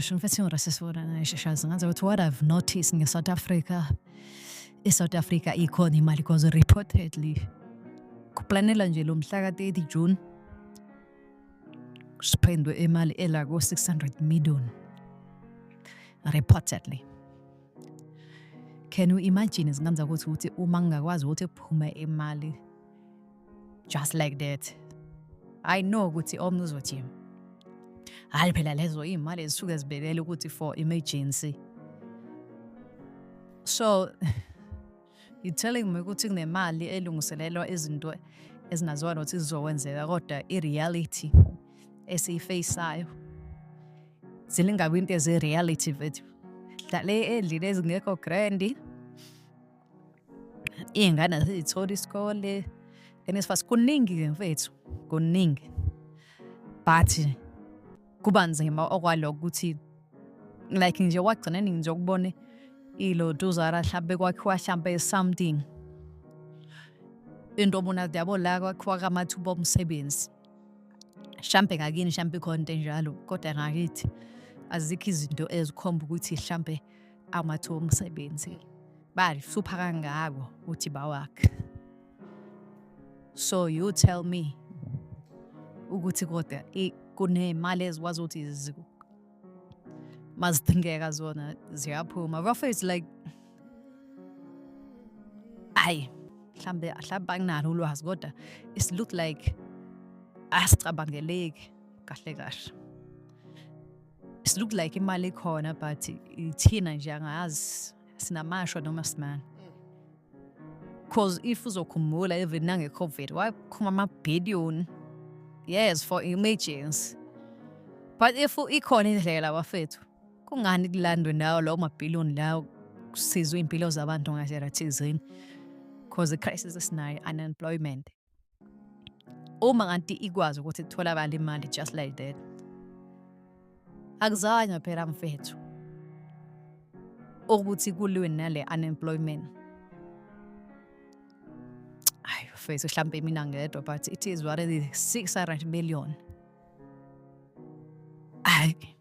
shouldn't feel racist and what I've noticed in South Africa is South Africa economy because reportedly kuplanela nje lo mhla ka-30 June spendwe imali ela ko-600 million reportedly. Can you imagine izinganza ukuthi uma ngingakwazi ukuthi kuphume imali just like that? I know ukuthi omnye uzothi hayi phela lezo imali ezisuke zibekele ukuthi for emergency. So you telling me ukuthi kunemali elungiselelwa izinto ezinaziwa nokuthi zizokwenzeka kodwa i-reality esiyifaceayo zilingabi into ezi-reality vethu. Le endlini ezingekho grandi iy'ngane ziyithola isikole and isifasi kuningi-ke mfethu kuningi but kuba nzima okwalokho ukuthi like nje wagcineni nje ukubone iloduzara mhlampe kwakhiwa mhlampe something into bona yabo la kwakhiwa kamathuba omsebenzi mhlampe ngakini mhlampe khona into enjalo kodwa ngakithi azikho izinto ezikhomba ukuthi mhlampe amathuba omsebenzi bahlupha kangako uthi bawakhe. So you tell me ukuthi kodwa kunemali ezikwazi ukuthi mazidingeka zona ziyaphuma. Bafethu like ayi mhlambe anginalo ulwazi kodwa it look like asicabangeleki kahle kahle. It look like imali ikhona but ithina nje angazi sinamashwa noma simani. Cause if uzokhumbula even nange-COVID waphuma ama-billion yes for emergency, but if ikhona indlela bafethu kungani kulandwe nawo lawo ma-billion lawo kusizwe iy'mpilo zabantu ngendlela thizeni cause i-crisis esinayo unemployment. Uma kanti ikwazi ukuthi kutholakale imali just like that akuzanya phela mfethu ukuthi kuliwe nale unemployment. Ayi mfethu mhlampe mina ngedwa but it is already 600 million. Ayi